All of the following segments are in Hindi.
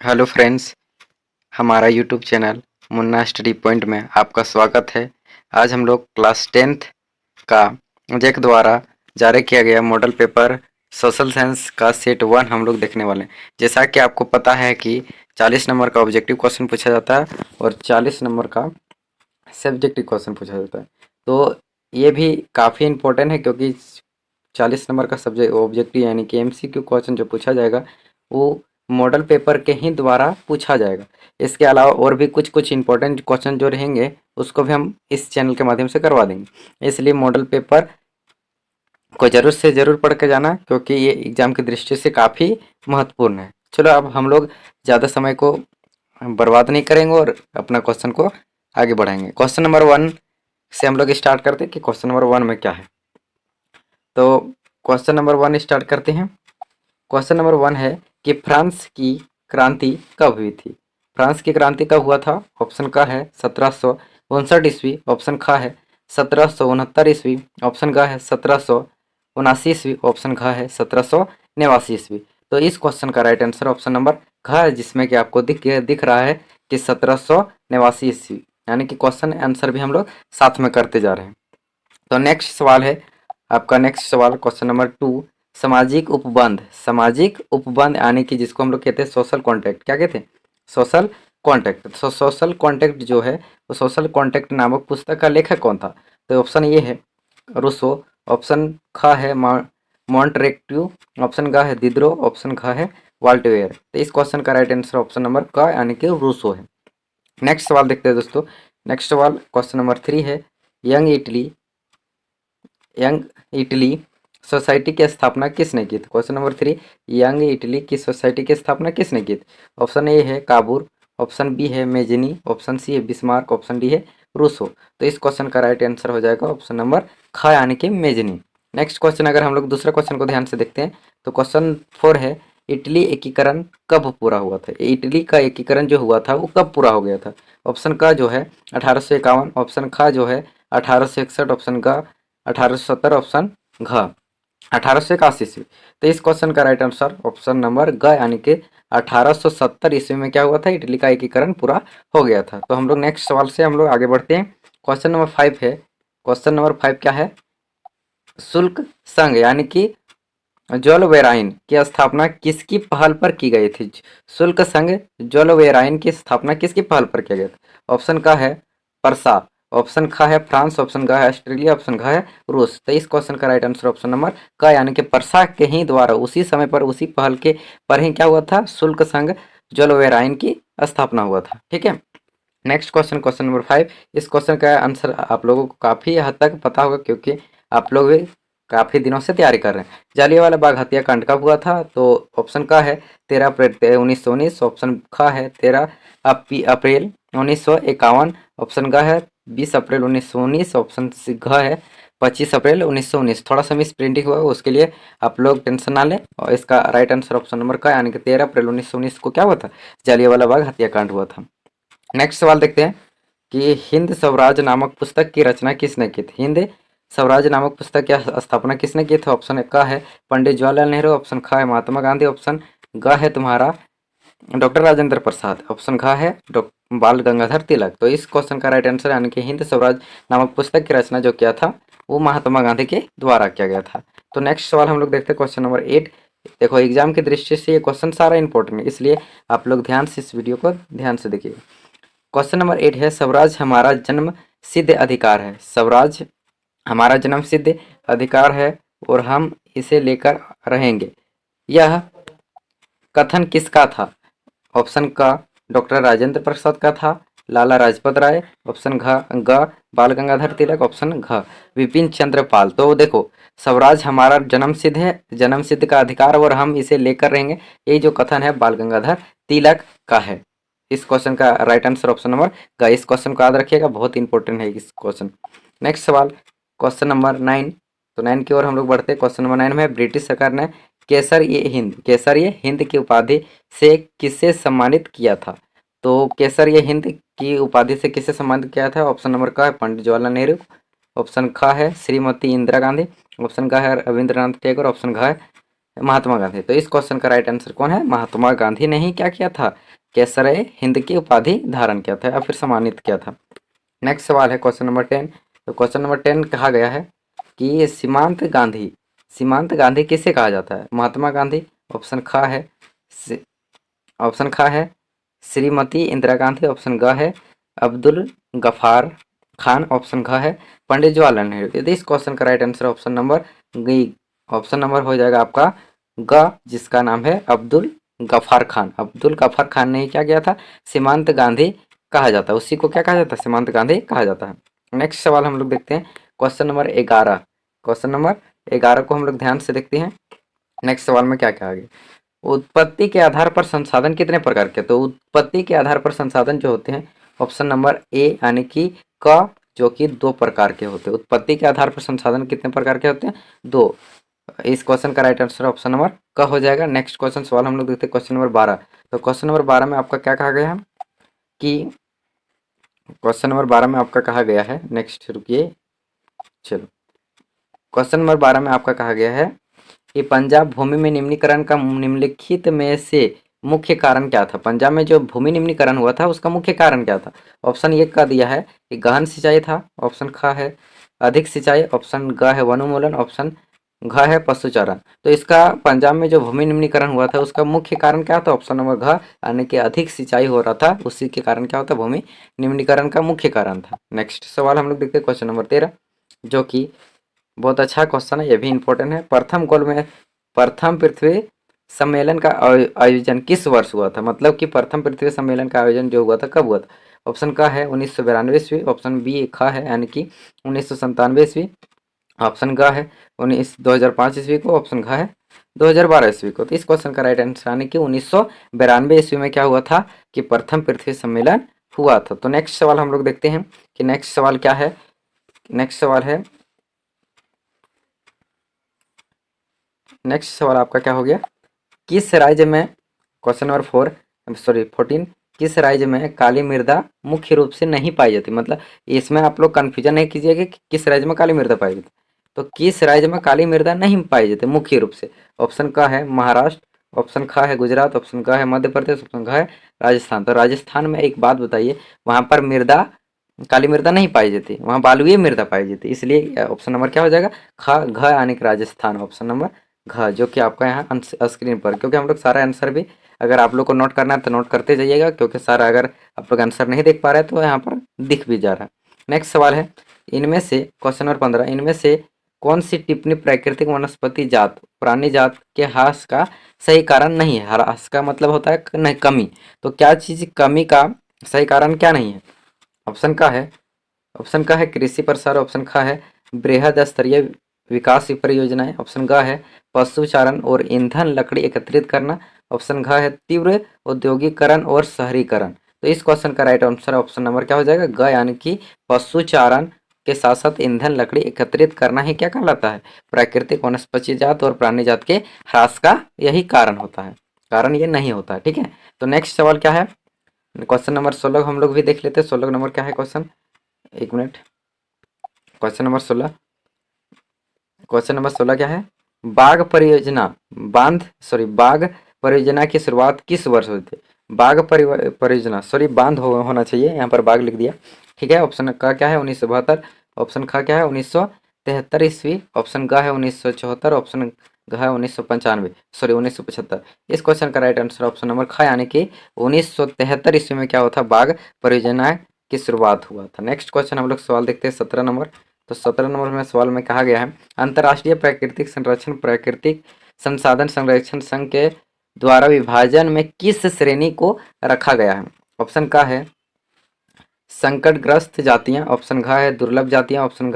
हेलो फ्रेंड्स, हमारा YouTube channel Munna study point में आपका स्वागत है। आज हम लोग क्लास 10th का जेक द्वारा जारी किया गया मॉडल पेपर सोशल साइंस का सेट 1 हम लोग देखने वाले हैं। जैसा कि आपको पता है कि 40 नंबर का ऑब्जेक्टिव क्वेश्चन पूछा जाता है और 40 नंबर का सब्जेक्टिव क्वेश्चन पूछा जाता है। तो ये भी काफ़ी इम्पोर्टेंट है क्योंकि 40 नंबर का सब्जेक्ट ऑब्जेक्टिव यानी कि एमसीक्यू क्वेश्चन जो पूछा जाएगा वो मॉडल पेपर के ही द्वारा पूछा जाएगा। इसके अलावा और भी कुछ कुछ इंपॉर्टेंट क्वेश्चन जो रहेंगे उसको भी हम इस चैनल के माध्यम से करवा देंगे। इसलिए मॉडल पेपर को जरूर से ज़रूर पढ़ के जाना क्योंकि ये एग्ज़ाम की दृष्टि से काफ़ी महत्वपूर्ण है। चलो अब हम लोग ज़्यादा समय को बर्बाद नहीं करेंगे और अपना क्वेश्चन को आगे बढ़ाएंगे। क्वेश्चन नंबर 1 से हम लोग स्टार्ट करते हैं कि क्वेश्चन नंबर 1 में क्या है। तो क्वेश्चन नंबर 1 स्टार्ट करते हैं। क्वेश्चन नंबर 1 है कि फ्रांस की क्रांति कब हुई थी। फ्रांस की क्रांति कब हुआ था? ऑप्शन का है 1759 ईस्वी, ऑप्शन खा है 1769 ईस्वी, ऑप्शन ग है 1779 ईस्वी, ऑप्शन घ है 1789 ईस्वी। तो इस क्वेश्चन का राइट आंसर ऑप्शन नंबर घ है, जिसमें कि आपको दिख रहा है कि 1789 ईस्वी, यानी कि क्वेश्चन आंसर भी हम लोग साथ में करते जा रहे हैं। तो नेक्स्ट सवाल है आपका, नेक्स्ट सवाल क्वेश्चन नंबर 2, सामाजिक उपबंध यानी कि जिसको हम लोग कहते हैं सोशल कॉन्ट्रैक्ट। क्या कहते हैं? Social contract. तो सोशल कॉन्ट्रैक्ट जो है वो सोशल कॉन्ट्रैक्ट नामक पुस्तक का लेखक कौन था? तो ऑप्शन ये है रूसो, ऑप्शन ख है मॉन्टेस्क्यू, ऑप्शन ग है दिदरो, ऑप्शन घ है वाल्टेयर। तो इस क्वेश्चन का राइट आंसर ऑप्शन नंबर क यानी कि रूसो है। नेक्स्ट सवाल देखते हैं दोस्तों। नेक्स्ट सवाल क्वेश्चन नंबर 3 है यंग इटली सोसाइटी की स्थापना किसने की थी? क्वेश्चन नंबर 3, यंग इटली की सोसाइटी की स्थापना किसने की थी? ऑप्शन ए है काबूर, ऑप्शन बी है मेजनी, ऑप्शन सी है बिस्मार्क, ऑप्शन डी है रूसो। तो इस क्वेश्चन का राइट आंसर हो जाएगा ऑप्शन नंबर ख यानी कि मेजनी। नेक्स्ट क्वेश्चन अगर हम लोग दूसरा क्वेश्चन को ध्यान से देखते हैं तो क्वेश्चन 4 है इटली एकीकरण कब पूरा हुआ था? इटली का एकीकरण जो हुआ था वो कब पूरा हो गया था? ऑप्शन का जो है 1851, ऑप्शन खा जो है 1861, ऑप्शन ग 1870, ऑप्शन घ 1881 ईस्वी। तो इस क्वेश्चन का राइट आंसर ऑप्शन नंबर ग यानी कि 1870 ईस्वी में क्या हुआ था? इटली का एकीकरण पूरा हो गया था। तो हम लोग नेक्स्ट सवाल से हम लोग आगे बढ़ते हैं। क्वेश्चन नंबर 5 है। क्वेश्चन नंबर 5 क्या है? शुल्क संघ यानी कि जलवेराइन की स्थापना किसकी पहल पर की गई थी? शुल्क संघ जलवेराइन की स्थापना किसकी पहल पर किया गया था? ऑप्शन का है परसा, ऑप्शन खा है फ्रांस, ऑप्शन ग है ऑस्ट्रेलिया, ऑप्शन घ है रूस। तो इस क्वेश्चन का राइट आंसर ऑप्शन नंबर क यानी कि परसा के ही द्वारा उसी समय पर उसी पहल के पर ही क्या हुआ था? शुल्क संघ जलवेराइन की स्थापना हुआ था। ठीक है। Next question, question number 5। इस क्वेश्चन का आंसर आप लोगों को काफ़ी हद तक पता होगा क्योंकि आप लोग भी काफ़ी दिनों से तैयारी कर रहे हैं। जालियांवाला बाग हत्याकांड कब हुआ था? तो ऑप्शन का है 13 अप्रैल 1919, ऑप्शन ख है 13 अप्रैल 1951, ऑप्शन ग है 20 अप्रैल 1919, ऑप्शन घ है 25 अप्रैल 1919। थोड़ा सा मिस प्रिंटिंग हुआ उसके लिए आप लोग टेंशन ना लें। और इसका राइट आंसर ऑप्शन नंबर का यानी कि 13 अप्रैल 1919 को क्या हुआ था? जालियांवाला बाग हत्याकांड हुआ था। नेक्स्ट सवाल देखते हैं कि हिंद स्वराज नामक पुस्तक की रचना किसने की थी? हिंद स्वराज नामक पुस्तक की स्थापना किसने की थी? ऑप्शन क है पंडित जवाहरलाल नेहरू, ऑप्शन ख है महात्मा गांधी, ऑप्शन ग है तुम्हारा डॉक्टर राजेंद्र प्रसाद, ऑप्शन घ है डॉक्टर बाल गंगाधर तिलक। तो इस क्वेश्चन का राइट आंसर यानी कि हिंद स्वराज नामक पुस्तक की रचना जो किया था वो महात्मा गांधी के द्वारा किया गया था। तो नेक्स्ट सवाल हम लोग देखते हैं क्वेश्चन नंबर 8। देखो एग्जाम की दृष्टि से ये क्वेश्चन सारा इंपॉर्टेंट है, इसलिए आप लोग ध्यान से इस वीडियो को ध्यान से देखिए। क्वेश्चन नंबर 8 है स्वराज हमारा जन्म सिद्ध अधिकार है। स्वराज हमारा जन्म सिद्ध अधिकार है और हम इसे लेकर रहेंगे। यह कथन किसका था? ऑप्शन का डॉक्टर राजेंद्र प्रसाद का था, लाला लाजपत राय, ऑप्शन ग बाल गंगाधर तिलक, ऑप्शन घ विपिन चंद्र पाल। तो देखो स्वराज हमारा जन्म सिद्ध है, जन्म सिद्ध का अधिकार और हम इसे लेकर रहेंगे, ये जो कथन है बाल गंगाधर तिलक का है। इस क्वेश्चन का राइट आंसर ऑप्शन नंबर ग। इस क्वेश्चन को याद रखिएगा, बहुत इंपॉर्टेंट है इस क्वेश्चन। नेक्स्ट सवाल क्वेश्चन नंबर 9। तो 9 की ओर हम लोग बढ़ते हैं। क्वेश्चन नंबर 9 में ब्रिटिश सरकार ने केसर ये हिंद की उपाधि से किसे सम्मानित किया था? तो केसर ये हिंद की उपाधि से किसे सम्मानित किया था? ऑप्शन नंबर का है पंडित जवाहरलाल नेहरू, ऑप्शन ख है श्रीमती इंदिरा गांधी, ऑप्शन का है रविंद्रनाथ टैगोर, ऑप्शन घ है महात्मा गांधी। तो इस क्वेश्चन का राइट आंसर कौन है? महात्मा गांधी ने ही क्या किया था? केसर हिंद की उपाधि धारण किया था या फिर सम्मानित किया था। नेक्स्ट सवाल है क्वेश्चन नंबर 10। तो क्वेश्चन नंबर 10 कहा गया है कि सीमांत गांधी किसे कहा जाता है? महात्मा गांधी, ऑप्शन ख है ऑप्शन ख है श्रीमती इंदिरा गांधी, ऑप्शन ग है अब्दुल गफार खान, ऑप्शन घ है पंडित जवाहरलाल नेहरू। यदि इस क्वेश्चन का राइट आंसर ऑप्शन नंबर हो जाएगा आपका ग, जिसका नाम है अब्दुल गफार खान। अब्दुल गफार खान ने क्या किया था? सीमांत गांधी कहा जाता है, उसी को क्या कहा जाता है? सीमांत गांधी कहा जाता है। नेक्स्ट सवाल हम लोग देखते हैं क्वेश्चन नंबर 11। क्वेश्चन नंबर 11 को हम लोग ध्यान से देखते हैं। नेक्स्ट सवाल में क्या कहा गया? उत्पत्ति के आधार पर संसाधन कितने प्रकार के? तो उत्पत्ति के आधार पर संसाधन जो होते हैं, ऑप्शन नंबर ए यानी कि क, जो कि 2 प्रकार के होते हैं। उत्पत्ति के आधार पर संसाधन कितने प्रकार के होते हैं? 2। इस क्वेश्चन का राइट आंसर ऑप्शन नंबर क हो जाएगा। नेक्स्ट क्वेश्चन सवाल हम लोग देखते हैं क्वेश्चन नंबर 12। तो क्वेश्चन नंबर 12 में आपका क्या कहा गया है कि क्वेश्चन नंबर 12 में आपका कहा गया है, नेक्स्ट रुकिए, चलो क्वेश्चन नंबर 12 में आपका कहा गया है कि पंजाब भूमि में निम्नीकरण का निम्नलिखित में से मुख्य कारण क्या था? पंजाब में जो भूमि निम्नीकरण हुआ था उसका मुख्य कारण क्या था? ऑप्शन ए का दिया है कि गहन सिंचाई था, ऑप्शन ख है अधिक सिंचाई, ऑप्शन ग है वनोन्मूलन, ऑप्शन घ है पशुचारण। तो इसका पंजाब में जो भूमि निम्नीकरण हुआ था उसका मुख्य कारण क्या था? ऑप्शन नंबर घ, यानी कि अधिक सिंचाई हो रहा था, उसी के कारण क्या होता? भूमि निम्नीकरण का मुख्य कारण था। नेक्स्ट सवाल हम लोग देखते हैं क्वेश्चन नंबर 13, जो कि बहुत अच्छा क्वेश्चन है, ये भी इंपॉर्टेंट है। प्रथम पृथ्वी सम्मेलन का आयोजन किस वर्ष हुआ था? मतलब कि प्रथम पृथ्वी सम्मेलन का आयोजन जो हुआ था कब हुआ था? ऑप्शन का है 1992 ईस्वी, ऑप्शन बी ख है यानी कि 1997 ईस्वी, ऑप्शन ग है 2005 ईस्वी को, ऑप्शन घ है 2012 ईस्वी को। तो इस क्वेश्चन का राइट आंसर यानी कि 1992 ईस्वी में क्या हुआ था कि प्रथम पृथ्वी सम्मेलन हुआ था। तो नेक्स्ट सवाल हम लोग देखते हैं कि नेक्स्ट सवाल क्या है। नेक्स्ट सवाल आपका क्या हो गया? किस राज्य में, क्वेश्चन नंबर 14, किस राज्य में काली मृदा मुख्य रूप से नहीं पाई जाती? मतलब इसमें आप लोग कन्फ्यूजन नहीं कीजिएगा कि किस राज्य में काली मृदा पाई जाती। तो किस राज्य में काली मृदा नहीं पाई जाती मुख्य रूप से? ऑप्शन का है महाराष्ट्र, ऑप्शन ख है गुजरात, ऑप्शन ग है मध्य प्रदेश, ऑप्शन घ है राजस्थान। तो राजस्थान में एक बात बताइए, वहां पर काली मृदा नहीं पाई जाती, वहां बालुई मृदा पाई जाती, इसलिए ऑप्शन नंबर क्या हो जाएगा? ख, घ यानी कि राजस्थान, ऑप्शन नंबर घ, जो कि आपका यहाँ स्क्रीन पर, क्योंकि हम लोग सारा आंसर भी अगर आप लोग को नोट करना है तो नोट करते जाइएगा, क्योंकि सारा अगर आप लोग आंसर नहीं देख पा रहे तो यहाँ पर दिख भी जा रहा है। नेक्स्ट सवाल है, इनमें से क्वेश्चन नंबर 15, इनमें से कौन सी टिप्पणी प्राकृतिक वनस्पति जात प्राणी जात के ह्रास का सही कारण नहीं है? ह्रास का मतलब होता है नहीं, कमी। तो क्या चीज कमी का सही कारण क्या नहीं है? ऑप्शन का है कृषि प्रसार, ऑप्शन ख है बृहद स्तरीय विकास परियोजनाएं, ऑप्शन ग है पशुचारण और ईंधन लकड़ी एकत्रित करना, ऑप्शन घ है तीव्र औद्योगिकरण और शहरीकरण। तो इस क्वेश्चन का राइट आंसर ऑप्शन नंबर क्या हो जाएगा? ग, यानी कि पशुचारण के साथ साथ ईंधन लकड़ी एकत्रित करना ही क्या कहलाता है? प्राकृतिक वनस्पति जात और प्राणी जात के ह्रास का यही कारण होता है, कारण ये नहीं होता है। ठीक है, तो नेक्स्ट सवाल क्या है? क्वेश्चन नंबर 16 हम लोग भी देख लेते हैं। 16 नंबर क्या है क्वेश्चन? एक मिनट, क्वेश्चन नंबर 16 क्या है? बाघ परियोजना की शुरुआत किस वर्ष हुई थी? परियोजना, बांध होना चाहिए, यहाँ पर बाघ लिख दिया। ठीक है, ऑप्शन का क्या है? 1972, ऑप्शन ख क्या है? 1973 ईस्वी, ऑप्शन ग है 1974, ऑप्शन घ है 1975। इस क्वेश्चन का राइट आंसर ऑप्शन नंबर ख, यानी कि 1973 ईस्वी में क्या हुआ था? बाघ परियोजना की शुरुआत हुआ था। नेक्स्ट क्वेश्चन हम लोग सवाल देखते हैं 17 नंबर। तो 17 नंबर में सवाल में कहा गया है, अंतर्राष्ट्रीय प्राकृतिक संसाधन संरक्षण संघ के द्वारा विभाजन में किस श्रेणी को रखा गया है? ऑप्शन का है संकटग्रस्त जातियां, ऑप्शन घ है दुर्लभ जातियां, ऑप्शन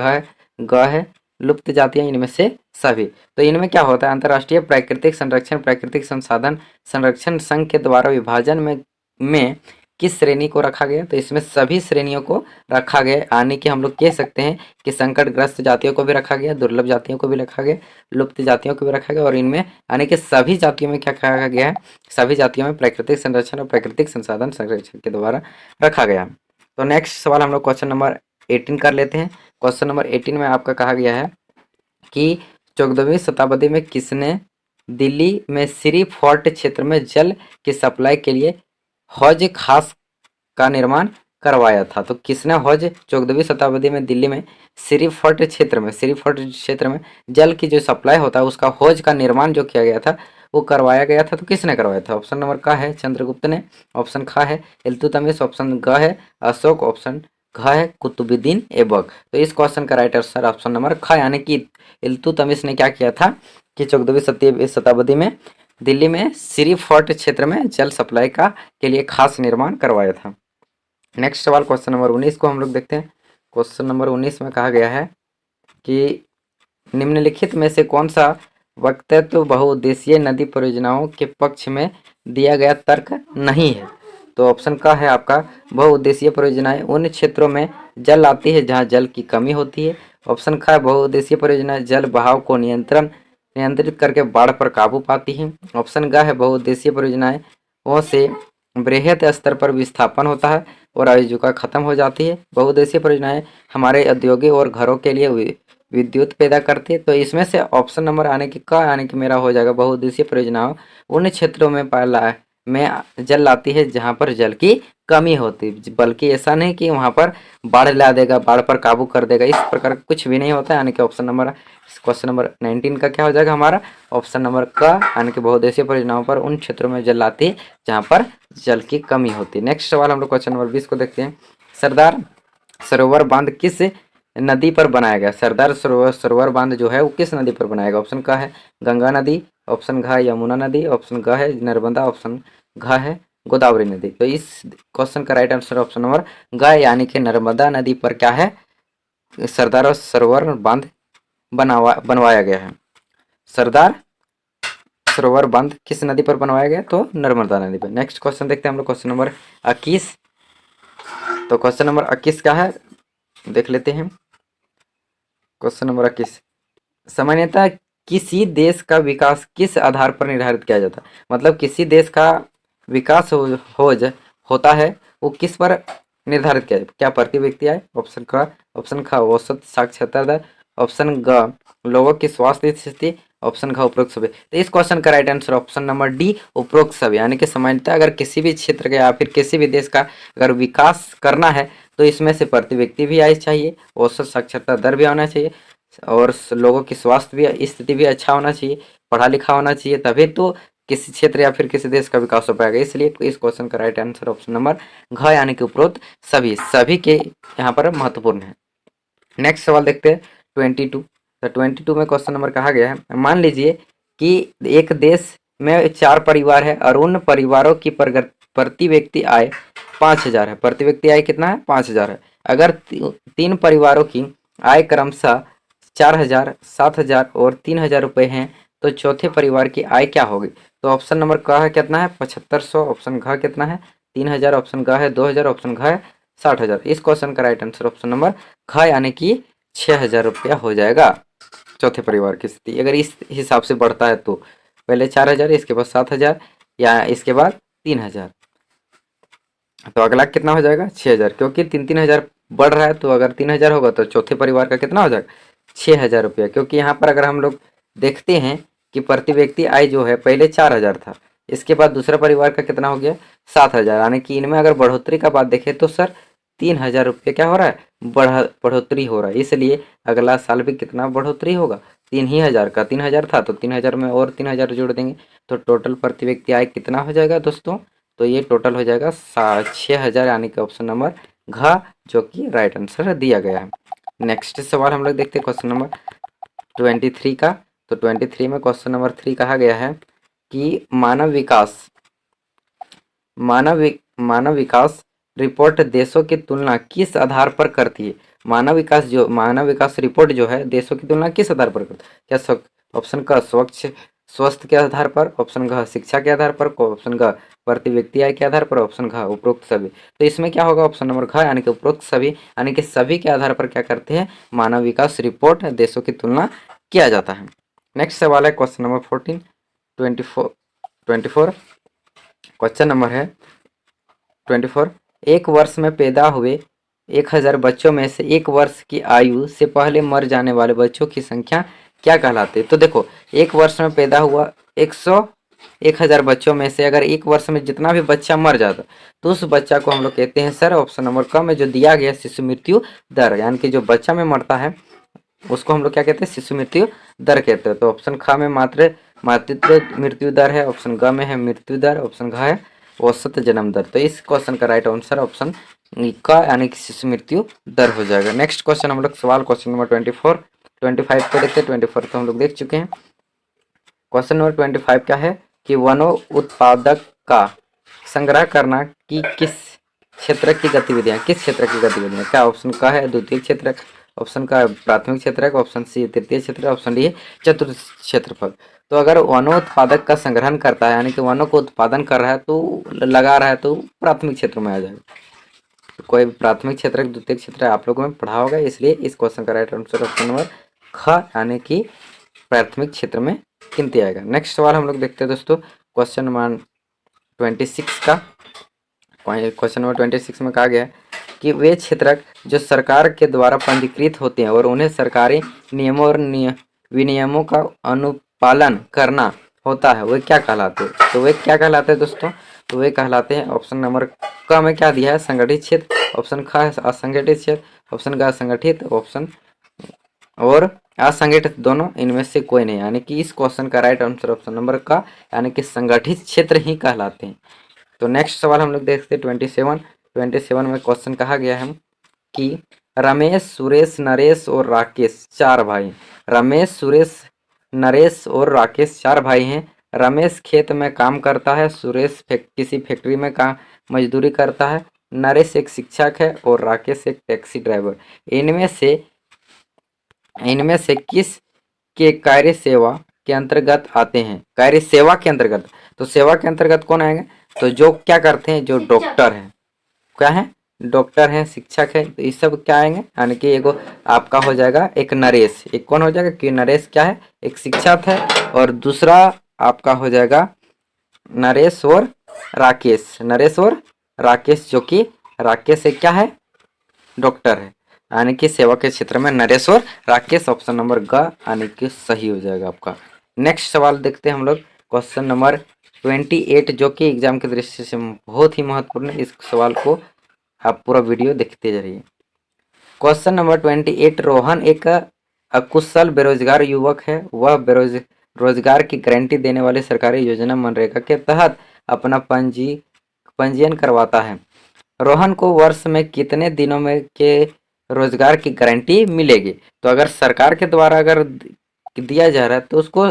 ग है लुप्त जातियां, इनमें से सभी। तो इनमें क्या होता है? अंतर्राष्ट्रीय प्राकृतिक संसाधन संरक्षण संघ के द्वारा विभाजन में किस श्रेणी को रखा गया? तो इसमें सभी श्रेणियों को रखा गया, यानी कि हम लोग कह सकते हैं कि संकटग्रस्त जातियों को भी रखा गया, दुर्लभ जातियों को भी रखा गया, लुप्त जातियों को भी रखा गया, और इनमें यानी कि सभी जातियों में क्या कहा गया है? सभी जातियों में प्राकृतिक संरक्षण और प्राकृतिक संसाधन संरक्षण के द्वारा रखा गया। तो नेक्स्ट सवाल हम लोग क्वेश्चन नंबर 18 कर लेते हैं। क्वेश्चन नंबर 18 में आपका कहा गया है कि 14वीं शताब्दी में किसने दिल्ली में श्री फोर्ट क्षेत्र में जल की सप्लाई के लिए हौज खास का निर्माण करवाया था। तो किसने हौज 14वीं शताब्दी में दिल्ली में श्री फोर्ट क्षेत्र में जल की जो सप्लाई होता है उसका हौज का निर्माण जो किया गया था वो करवाया गया था। तो किसने करवाया था? ऑप्शन नंबर का है चंद्रगुप्त ने, ऑप्शन खा है इल्तुतमिश, ऑप्शन ग है अशोक, ऑप्शन घ है कुतुबुद्दीन ऐबक। तो इस क्वेश्चन का राइट आंसर ऑप्शन नंबर ख यानी कि इल्तुतमिश ने क्या किया था कि 14वीं शताब्दी में दिल्ली में श्री फोर्ट क्षेत्र में जल सप्लाई का के लिए खास निर्माण करवाया था। नेक्स्ट सवाल क्वेश्चन नंबर 19 को हम लोग देखते हैं। क्वेश्चन नंबर 19 में कहा गया है कि निम्नलिखित में से कौन सा वक्तव्य बहुउद्देशीय नदी परियोजनाओं के पक्ष में दिया गया तर्क नहीं है? तो ऑप्शन का है आपका बहुउद्देशीय परियोजनाएं उन क्षेत्रों में जल आती है जहां जल की कमी होती है। ऑप्शन का बहुउद्देशीय परियोजनाएं जल बहाव को नियंत्रित करके बाढ़ पर काबू पाती है। ऑप्शन ग है बहुउद्देशीय परियोजनाएं वो से बृहद स्तर पर विस्थापन होता है और आजीविका खत्म हो जाती है। बहुउद्देशीय परियोजनाएं हमारे उद्योगों और घरों के लिए विद्युत पैदा करती है। तो इसमें से ऑप्शन नंबर आने की का यानी कि मेरा हो जाएगा बहुउद्देशीय परियोजनाओं उन क्षेत्रों में में जल लाती है जहां पर जल की कमी होती है, बल्कि ऐसा नहीं कि वहां पर बाढ़ ला देगा, बाढ़ पर काबू कर देगा, इस प्रकार कुछ भी नहीं होता है। यानी कि ऑप्शन नंबर क्वेश्चन नंबर 19 का क्या हो जाएगा हमारा ऑप्शन नंबर का यानी कि बहुउद्देशीय परियोजनाओं पर उन क्षेत्रों में जल लाती है जहां पर जल की कमी होती है। नेक्स्ट सवाल हम लोग क्वेश्चन नंबर 20 को देखते हैं। सरदार सरोवर बांध किस नदी पर बनाया गया? सरदार सरोवर बांध जो है वो किस नदी पर बनाया गया? ऑप्शन का है गंगा नदी, ऑप्शन घ यमुना नदी, ऑप्शन ग है नर्मदा, ऑप्शन घ है गोदावरी नदी। तो इस क्वेश्चन का राइट आंसर ऑप्शन नंबर ग यानी कि नर्मदा नदी पर क्या है सरदार सरोवर बांध बनवाया गया है। सरदार सरोवर बांध किस नदी पर बनवाया गया? तो नर्मदा नदी पर। नेक्स्ट क्वेश्चन देखते हैं हम लोग क्वेश्चन नंबर 21। तो क्वेश्चन नंबर 21 क्या है देख लेते हैं। क्वेश्चन नंबर 21 सामान्यतः किसी देश का विकास किस आधार पर निर्धारित किया जाता है? मतलब किसी देश का विकास होता है वो किस पर निर्धारित किया जाए? क्या प्रति व्यक्ति आय, ऑप्शन क, ऑप्शन ख औसत साक्षरता दर, ऑप्शन ग लोगों की स्वास्थ्य स्थिति, ऑप्शन घ उपरोक्त सभी। तो इस क्वेश्चन का right answer option number D उपरोक्त सभी यानी कि सामान्यतः अगर किसी भी क्षेत्र का या फिर किसी भी देश का अगर विकास करना है तो इसमें से प्रति व्यक्ति भी आय चाहिए, औसत साक्षरता दर भी आना चाहिए और लोगों की स्वास्थ्य भी स्थिति भी अच्छा होना चाहिए, पढ़ा लिखा होना चाहिए, तभी तो किसी क्षेत्र या फिर किसी देश का विकास हो पाएगा। इसलिए इस क्वेश्चन का राइट आंसर ऑप्शन नंबर घ यानी कि उपरोक्त सभी के यहाँ पर महत्वपूर्ण है। नेक्स्ट सवाल देखते हैं 22। तो 22 में क्वेश्चन नंबर कहा गया है मान लीजिए कि एक देश में 4 परिवार है और उन परिवारों की प्रति व्यक्ति आय 5,000 है। प्रति व्यक्ति आय कितना है? 5,000 है। अगर 3 परिवारों की आय क्रमशः 4,000, 7,000 और 3,000 रुपये हैं तो चौथे परिवार की आय क्या होगी? तो ऑप्शन नंबर क है कितना है 7500, ऑप्शन घ कितना है 3,000, ऑप्शन ग है 2,000, ऑप्शन घ है 60,000। इस क्वेश्चन का राइट आंसर ऑप्शन नंबर घ यानी कि 6,000 रुपया हो जाएगा चौथे परिवार की स्थिति अगर इस हिसाब से बढ़ता है तो पहले 4,000 इसके बाद 7,000 या इसके बाद 3,000 तो अगला कितना हो जाएगा 6,000 क्योंकि 3,000 बढ़ रहा है तो अगर 3,000 होगा तो चौथे परिवार का कितना हो जाएगा 6,000 रुपया। क्योंकि यहाँ पर अगर हम लोग देखते हैं कि प्रति व्यक्ति आय जो है पहले 4,000 था, इसके बाद दूसरा परिवार का कितना हो गया 7,000 यानी कि इनमें अगर बढ़ोतरी का बात देखें तो सर 3,000 रुपये क्या हो रहा है बढ़ोतरी हो रहा है। इसलिए अगला साल भी कितना बढ़ोतरी होगा 3,000 का 3,000 था तो 3,000 में और 3,000 जोड़ देंगे तो टोटल प्रति व्यक्ति आय कितना हो जाएगा दोस्तों? तो ये टोटल हो जाएगा 6,000 यानी कि ऑप्शन नंबर घ जो कि राइट आंसर दिया गया है। नेक्स्ट सवाल हम लोग देखते हैं क्वेश्चन नंबर 23 का। तो 23 में क्वेश्चन नंबर 3 कहा गया है कि मानव विकास रिपोर्ट देशों की तुलना किस आधार पर करती है? मानव विकास रिपोर्ट जो है देशों की तुलना किस आधार पर करती है? क्या ऑप्शन का स्वस्थ के आधार पर, ऑप्शन घ शिक्षा के आधार पर, ऑप्शन घ प्रति व्यक्ति आय के आधार पर, ऑप्शन घ उपरोक्त सभी। तो इसमें क्या होगा ऑप्शन नंबर घ यानी कि उपरोक्त सभी यानी कि सभी के आधार पर क्या करते हैं मानव विकास रिपोर्ट देशों की तुलना किया जाता है। नेक्स्ट सवाल है क्वेश्चन नंबर 24 क्वेश्चन नंबर है 24 एक वर्ष में पैदा हुए 1,000 बच्चों में से 1 वर्ष की आयु से पहले मर जाने वाले बच्चों की संख्या क्या कहलाते हैं? तो देखो, एक वर्ष में पैदा हुआ 100 1000 बच्चों में से अगर एक वर्ष में जितना भी बच्चा मर जाता तो उस बच्चा को हम लोग कहते हैं सर, ऑप्शन नंबर क में जो दिया गया शिशु मृत्यु दर, यानी कि जो बच्चा में मरता है उसको हम लोग क्या कहते हैं? शिशु मृत्यु दर कहते हैं। तो ऑप्शन ख में मातृत्व मृत्यु दर है, ऑप्शन ग में है मृत्यु दर, ऑप्शन घ है औसत जन्म दर। तो इस क्वेश्चन का राइट आंसर ऑप्शन क यानी कि शिशु मृत्यु दर हो जाएगा। नेक्स्ट क्वेश्चन हम लोग सवाल क्वेश्चन नंबर 25 को देखते हैं। 24 तो हम लोग देख चुके हैं। क्वेश्चन नंबर 25 क्या है कि वनो उत्पादक का संग्रह करना की किस क्षेत्र की गतिविधियां, किस क्षेत्र की गतिविधियां? क्या ऑप्शन का है द्वितीय क्षेत्र, ऑप्शन का प्राथमिक क्षेत्र, ऑप्शन सी तृतीय क्षेत्र, ऑप्शन डी चतुर्थ क्षेत्रफल। तो अगर वनोत्पादक का संग्रहण करता है यानी कि वनों को उत्पादन कर रहा है तो लगा रहा है तो प्राथमिक क्षेत्र में आ जाएगा। तो कोई प्राथमिक क्षेत्र द्वितीय क्षेत्र आप लोगों में पढ़ा होगा, इसलिए इस क्वेश्चन का राइट आंसर ऑप्शन नंबर ख यानी कि प्राथमिक क्षेत्र में गिनती आएगा। नेक्स्ट सवाल हम लोग देखते हैं दोस्तों क्वेश्चन नंबर 26 का। क्वेश्चन नंबर 26 में कहा गया है कि वे क्षेत्रक जो सरकार के द्वारा पंजीकृत होते हैं और उन्हें सरकारी नियमों और विनियमों का अनुपालन करना होता है वे क्या कहलाते हैं? तो वे क्या कहलाते हैं दोस्तों? तो वे कहलाते हैं ऑप्शन नंबर क में क्या दिया है? संगठित क्षेत्र, ऑप्शन ख असंगठित क्षेत्र, ऑप्शन ग असंगठित, ऑप्शन और असंगठित दोनों, इनमें से कोई नहीं, यानी कि इस क्वेश्चन का राइट आंसर ऑप्शन नंबर का यानी कि संगठित क्षेत्र ही कहलाते हैं। तो नेक्स्ट सवाल हम लोग देखते हैं 27 में क्वेश्चन कहा गया है कि रमेश सुरेश नरेश और राकेश 4 भाई। रमेश सुरेश नरेश और राकेश 4 भाई हैं। रमेश खेत में काम करता है, सुरेश किसी फैक्ट्री में काम मजदूरी करता है, नरेश एक शिक्षक है और राकेश एक टैक्सी ड्राइवर। इनमें से किस के कार्य सेवा के अंतर्गत आते हैं? कार्य सेवा के अंतर्गत, तो सेवा के अंतर्गत कौन आएंगे? तो जो क्या करते हैं, जो डॉक्टर है, क्या है? डॉक्टर है, शिक्षक है, तो ये सब क्या आएंगे? यानी कि एगो आपका हो जाएगा एक नरेश, एक कौन हो जाएगा कि नरेश क्या है? एक शिक्षक है, और दूसरा आपका हो जाएगा नरेश और राकेश। नरेश और राकेश, जो कि राकेश एक क्या है? डॉक्टर है, यानी कि सेवा के क्षेत्र में नरेश और राकेश, ऑप्शन नंबर ग यानी कि सही हो जाएगा आपका। नेक्स्ट सवाल देखते हैं हम लोग क्वेश्चन नंबर 28 जो कि एग्जाम की दृष्टि से बहुत ही महत्वपूर्ण है। इस सवाल को आप पूरा वीडियो देखते जाइए। क्वेश्चन नंबर 28, रोहन एक अकुशल बेरोजगार युवक है। वह रोजगार की गारंटी देने वाली सरकारी योजना मनरेगा के तहत अपना पंजीयन करवाता है। रोहन को वर्ष में कितने दिनों में के रोजगार की गारंटी मिलेगी? तो अगर सरकार के द्वारा अगर दिया जा रहा है तो उसको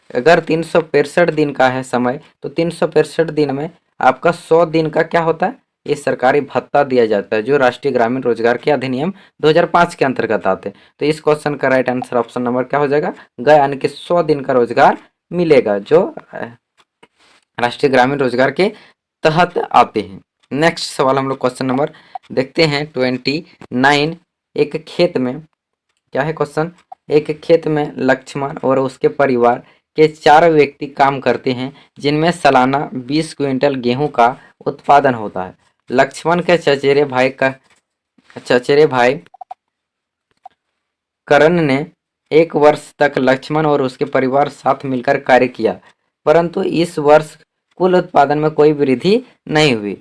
अगर 365 दिन का है समय, तो 365 दिन में आपका 100 दिन का क्या होता है? ये सरकारी भत्ता दिया जाता है, जो राष्ट्रीय ग्रामीण रोजगार के अधिनियम 2005 के अंतर्गत आते हैं। तो इस क्वेश्चन का राइट आंसर ऑप्शन नंबर क्या हो जाएगा? ग, यानी कि 100 दिन का रोजगार मिलेगा, जो राष्ट्रीय ग्रामीण रोजगार के तहत आते हैं। नेक्स्ट सवाल हम लोग क्वेश्चन नंबर देखते हैं 29। एक खेत में क्या है क्वेश्चन? एक खेत में लक्ष्मण और उसके परिवार के 4 व्यक्ति काम करते हैं, जिनमें सालाना 20 क्विंटल गेहूं का उत्पादन होता है। लक्ष्मण के चचेरे भाई करण ने 1 वर्ष तक लक्ष्मण और उसके परिवार साथ मिलकर कार्य किया, परंतु इस वर्ष कुल उत्पादन में कोई वृद्धि नहीं हुई।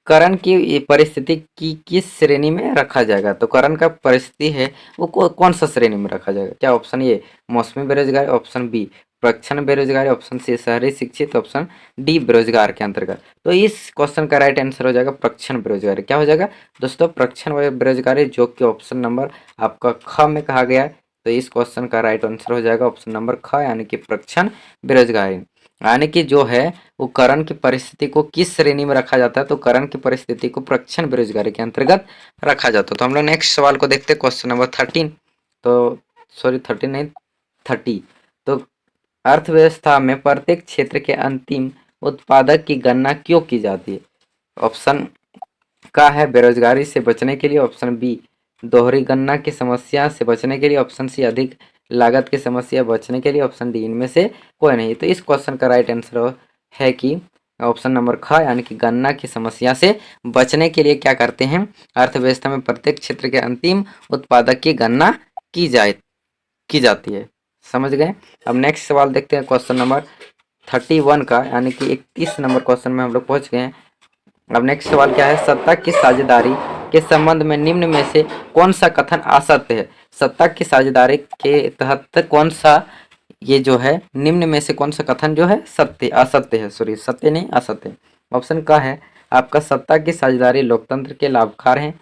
करण की परिस्थिति की किस श्रेणी में रखा जाएगा? तो करण का परिस्थिति है वो कौन सा श्रेणी में रखा जाएगा? क्या ऑप्शन ए मौसमी बेरोजगारी, ऑप्शन बी प्रक्षण बेरोजगारी, ऑप्शन सी शहरी शिक्षित, ऑप्शन डी बेरोजगार के अंतर्गत। तो इस क्वेश्चन का राइट आंसर हो जाएगा प्रक्षण बेरोजगारी। क्या हो जाएगा दोस्तों? प्रक्षण बेरोजगारी, जो कि ऑप्शन नंबर आपका ख में कहा गया है। तो इस क्वेश्चन का राइट आंसर हो जाएगा ऑप्शन नंबर ख, यानी कि प्रक्षण बेरोजगारी। यानी कि जो है वो करण की परिस्थिति को किस श्रेणी में रखा जाता है? तो करण की परिस्थिति को प्रक्षण बेरोजगारी के अंतर्गत रखा जाता है। तो हम लोग नेक्स्ट सवाल को देखते हैं क्वेश्चन नंबर 13। तो सॉरी 13 नहीं 30। तो अर्थव्यवस्था में प्रत्येक क्षेत्र के अंतिम उत्पादक की गणना क्यों की जाती है? ऑप्शन का है बेरोजगारी से बचने के लिए, ऑप्शन बी दोहरी गणना की समस्या से बचने के लिए, ऑप्शन सी अधिक लागत की समस्या बचने के लिए, ऑप्शन डी इनमें से कोई नहीं। तो इस क्वेश्चन का राइट आंसर है कि ऑप्शन नंबर ख, यानी कि गणना की समस्या से बचने के लिए क्या करते हैं? अर्थव्यवस्था में प्रत्येक क्षेत्र के अंतिम उत्पादक की गणना की जाती है। समझ गए। अब नेक्स्ट सवाल देखते हैं क्वेश्चन नंबर 31 का, यानी कि 31 नंबर क्वेश्चन में हम लोग पहुंच गए हैं। अब नेक्स्ट सवाल क्या है, सत्ता की साझेदारी के संबंध में निम्न में से कौन सा कथन असत्य है। सत्ता की साझेदारी के तहत कौन सा, ये जो है निम्न में से कौन सा कथन जो है सत्य असत्य है, सॉरी सत्य नहीं असत्य। ऑप्शन का है आपका, सत्ता की साझेदारी लोकतंत्र के लाभकार है।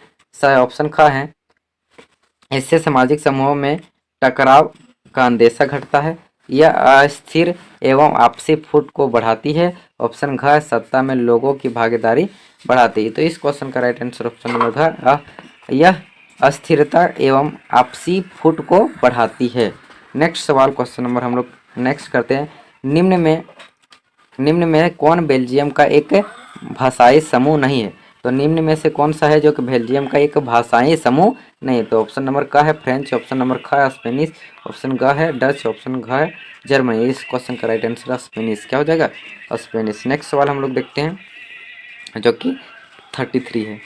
ऑप्शन का है, इससे सामाजिक समूहों में टकराव का अंदेशा घटता है। यह अस्थिर एवं आपसी फूट को बढ़ाती है। ऑप्शन घ, सत्ता में लोगों की भागीदारी बढ़ाती है। तो इस क्वेश्चन का राइट आंसर ऑप्शन नंबर घ, यह अस्थिरता एवं आपसी फूट को बढ़ाती है। नेक्स्ट सवाल क्वेश्चन नंबर हम लोग नेक्स्ट करते हैं, निम्न में कौन बेल्जियम का एक भाषाई समूह नहीं है। तो निम्न में से कौन सा है जो कि बेल्जियम का एक भाषाई समूह नहीं है। तो ऑप्शन नंबर का है फ्रेंच, ऑप्शन नंबर ख स्पेनिश, ऑप्शन ग है डच, ऑप्शन घ है जर्मनी। इस क्वेश्चन का राइट आंसर है स्पेनिश। क्या हो जाएगा, स्पेनिश। नेक्स्ट सवाल हम लोग देखते हैं जो कि 33 है।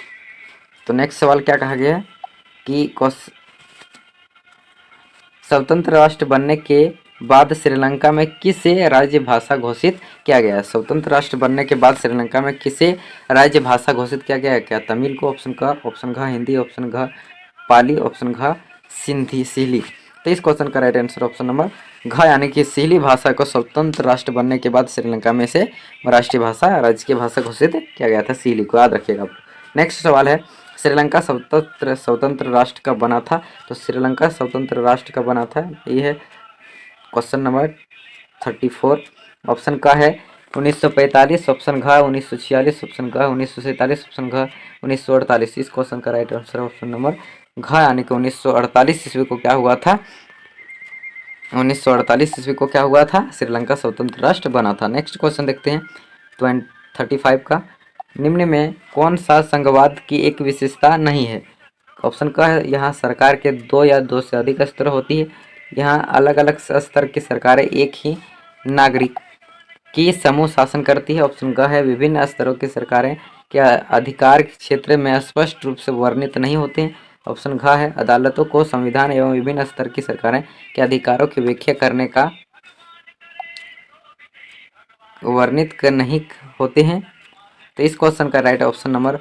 तो नेक्स्ट सवाल क्या कहा गया है कि स्वतंत्र राष्ट्र बनने के बाद श्रीलंका में किसे राज्य भाषा घोषित किया गया है। स्वतंत्र राष्ट्र बनने के बाद श्रीलंका में किसे राज्य भाषा घोषित किया गया है। क्या तमिल को, ऑप्शन का, ऑप्शन घ हिंदी, ऑप्शन घ पाली, ऑप्शन घ सिंधी सिहली। तो इस क्वेश्चन का राइट आंसर ऑप्शन नंबर घ, यानी कि सिहली भाषा को स्वतंत्र राष्ट्र बनने के बाद श्रीलंका में से राष्ट्रीय भाषा, राज्य की भाषा घोषित किया गया था। सिहली को याद रखिएगा। नेक्स्ट सवाल है, श्रीलंका स्वतंत्र राष्ट्र कब बना था। तो श्रीलंका स्वतंत्र राष्ट्र कब बना था, ये है क्वेश्चन नंबर 34। ऑप्शन का है 1945, ऑप्शन घ 1946, ऑप्शन घ 1947, ऑप्शन घ 1948। इस क्वेश्चन का राइट आंसर है ऑप्शन नंबर घ, यानी कि 1948 ईस्वी को क्या हुआ था, 1948 ईस्वी को क्या हुआ था, श्रीलंका स्वतंत्र राष्ट्र बना था। नेक्स्ट क्वेश्चन देखते हैं 35 का, निम्न में कौन सा संघवाद की एक विशेषता नहीं है। ऑप्शन का है, यहाँ सरकार के 2 या 2 से अधिक स्तर होती है। यहाँ अलग अलग स्तर की सरकारें एक ही नागरिक की समूह शासन करती है। ऑप्शन ग है, विभिन्न स्तरों की सरकारें के अधिकार के क्षेत्र में स्पष्ट रूप से वर्णित नहीं होते हैं। ऑप्शन घ है, अदालतों को संविधान एवं विभिन्न स्तर की सरकारें के अधिकारों की व्याख्या करने का वर्णित कर नहीं होते हैं। तो इस क्वेश्चन का राइट ऑप्शन नंबर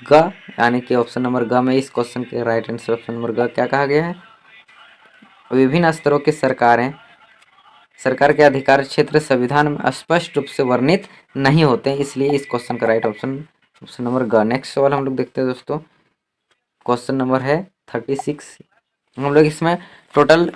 ग, यानी कि ऑप्शन नंबर ग में इस क्वेश्चन के राइट आंसर ऑप्शन नंबर ग क्या कहा गया है, विभिन्न स्तरों की सरकारें, सरकार के अधिकार क्षेत्र संविधान में स्पष्ट रूप से वर्णित नहीं होते, इसलिए इस क्वेश्चन का राइट ऑप्शन ऑप्शन नंबर ग। नेक्स्ट सवाल हम लोग देखते हैं दोस्तों, क्वेश्चन नंबर है 36। हम लोग इसमें टोटल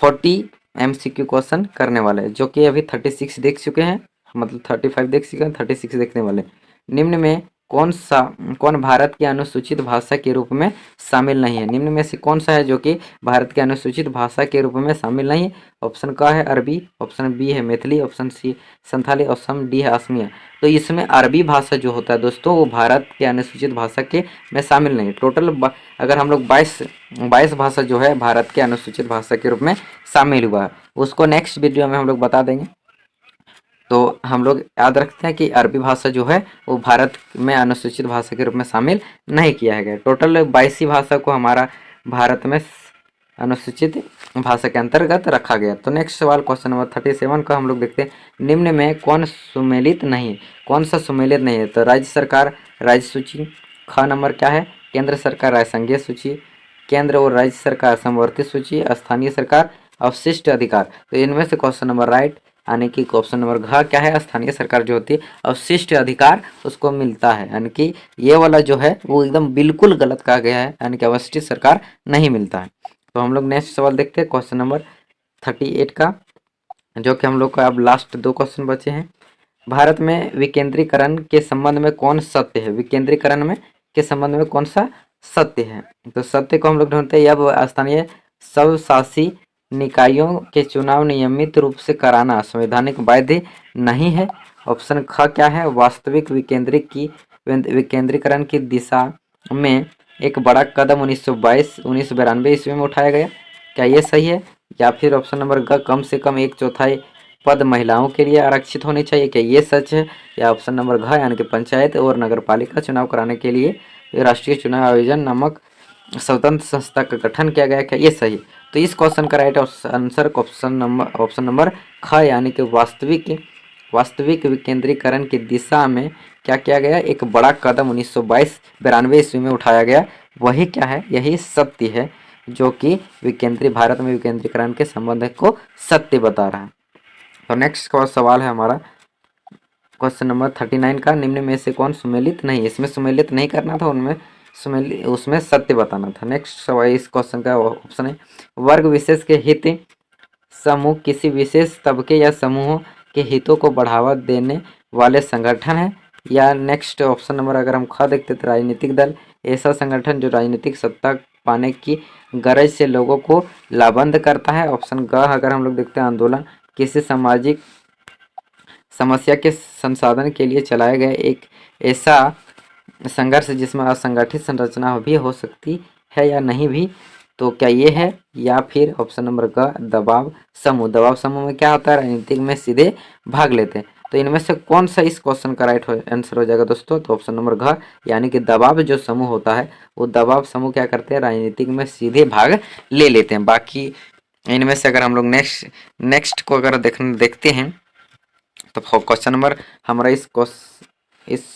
40 MCQ क्वेश्चन करने वाले हैं, जो कि अभी 36 देख चुके हैं, मतलब 35 देख चुके हैं, 36 देखने वाले। निम्न में कौन भारत की अनुसूचित भाषा के रूप में शामिल नहीं है। निम्न में से कौन सा है जो कि भारत के अनुसूचित भाषा के रूप में शामिल नहीं है। ऑप्शन का है अरबी, ऑप्शन बी है Maithili, option C Santhali, option D है असमिया। तो इसमें अरबी भाषा जो होता है दोस्तों, वो भारत के अनुसूचित भाषा के में शामिल नहीं। टोटल अगर हम लोग 22 भाषा जो है भारत के अनुसूचित भाषा के रूप में शामिल हुआ है, उसको नेक्स्ट वीडियो में हम लोग बता देंगे। तो हम लोग याद रखते हैं कि अरबी भाषा जो है वो भारत में अनुसूचित भाषा के रूप में शामिल नहीं किया गया। टोटल 22 भाषा को हमारा भारत में अनुसूचित भाषा के अंतर्गत रखा गया। तो नेक्स्ट सवाल क्वेश्चन नंबर 37 का हम लोग देखते हैं, निम्न में कौन सुमेलित नहीं है, कौन सा सुमेलित नहीं है। तो राज्य सरकार राज्य सूची, ख नंबर क्या है, केंद्र सरकार राजसंघीय सूची, केंद्र और राज्य सरकार समवर्ती सूची, स्थानीय सरकार अवशिष्ट अधिकार। तो इनमें से क्वेश्चन नंबर राइट, यानी कि ऑप्शन नंबर घ क्या है, स्थानीय सरकार जो होती है अवशिष्ट अधिकार उसको मिलता है, यानी कि ये वाला जो है वो एकदम बिल्कुल गलत कहा गया है, यानी कि अवशिष्ट सरकार नहीं मिलता है। तो हम लोग नेक्स्ट सवाल देखते हैं क्वेश्चन नंबर 38 का, जो कि हम लोग का अब लास्ट 2 क्वेश्चन बचे हैं। भारत में विकेंद्रीकरण के संबंध में कौन सत्य है, विकेंद्रीकरण में के संबंध में कौन सा सत्य है। तो सत्य को हम लोग ढूंढते हैं, अब स्थानीय स्वशासी निकायों के चुनाव नियमित रूप से कराना संवैधानिक बाध्य नहीं है। ऑप्शन ख क्या है, वास्तविक विकेंद्रीकरण की दिशा में एक बड़ा कदम 1992 ईस्वी में उठाया गया, क्या ये सही है। या फिर ऑप्शन नंबर ग, कम से कम 1/4 पद महिलाओं के लिए आरक्षित होने चाहिए, क्या ये सच है। या ऑप्शन नंबर घ, यानी कि पंचायत और नगरपालिका चुनाव कराने के लिए राष्ट्रीय चुनाव आयोजन नामक स्वतंत्र संस्था का गठन किया गया, क्या ये सही। तो इस क्वेश्चन का राइट आंसर ऑप्शन नंबर ख यानी कि वास्तविक विकेंद्रीकरण की दिशा में क्या किया गया, एक बड़ा कदम 1992 ईस्वी में उठाया गया। वही क्या है, यही सत्य है जो कि भारत में विकेंद्रीकरण के संबंध को सत्य बता रहा है। तो नेक्स्ट सवाल है हमारा क्वेश्चन नंबर 39 का, निम्न में से कौन सुमेलित नहीं, इसमें सुमेलित नहीं करना था, उनमें उसमें सत्य बताना था। नेक्स्ट सवाल इस क्वेश्चन का ऑप्शन है, वर्ग विशेष के हित समूह किसी विशेष तबके या समूह के हितों को बढ़ावा देने वाले संगठन है। या नेक्स्ट ऑप्शन नंबर अगर हम ख देखते तो राजनीतिक दल, ऐसा संगठन जो राजनीतिक सत्ता पाने की गरज से लोगों को लाभंद करता है। ऑप्शन ग अगर हम लोग देखते हैं, आंदोलन किसी सामाजिक समस्या के संसाधन के लिए चलाया गया एक ऐसा संघर्ष जिसमें असंगठित संरचना भी हो सकती है या नहीं भी, तो क्या ये है। या फिर ऑप्शन नंबर ग दबाव समूह में क्या होता है, राजनीतिक में सीधे भाग लेते हैं। तो इनमें से कौन सा इस क्वेश्चन का राइट आंसर हो जाएगा दोस्तों, तो ऑप्शन नंबर घ यानी कि दबाव जो समूह होता है वो दबाव समूह क्या करते हैं, राजनीतिक में सीधे भाग ले लेते हैं। बाकी इनमें से अगर हम लोग नेक्स्ट को अगर देखते हैं तो क्वेश्चन नंबर हमारा इस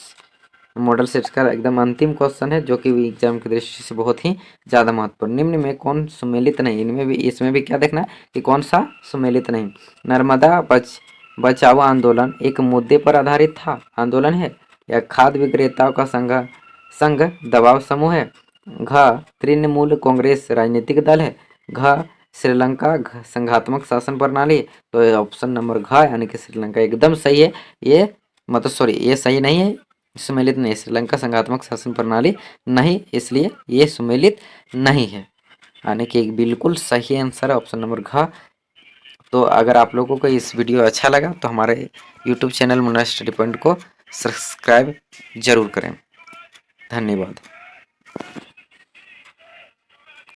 मॉडल सेट का एकदम अंतिम क्वेश्चन है जो कि एग्जाम की दृष्टि से बहुत ही ज़्यादा महत्वपूर्ण। निम्न में कौन सुमेलित नहीं, इसमें भी क्या देखना है कि कौन सा सुमेलित नहीं। नर्मदा बचाओ आंदोलन एक मुद्दे पर आधारित था, आंदोलन है, या खाद्य विक्रेताओं का संघ दबाव समूह है, घ तृणमूल कांग्रेस राजनीतिक दल है, घ श्रीलंका संघात्मक शासन प्रणाली। तो ऑप्शन नंबर घ यानी कि श्रीलंका एकदम सही है। ये मतलब सॉरी ये सही नहीं है, सुमेलित नहीं, श्रीलंका संघात्मक शासन प्रणाली नहीं, इसलिए ये सुमेलित नहीं है, यानी कि एक बिल्कुल सही आंसर है ऑप्शन नंबर घ। तो अगर आप लोगों को इस वीडियो अच्छा लगा तो हमारे YouTube channel Munna study point को सब्सक्राइब जरूर करें। धन्यवाद।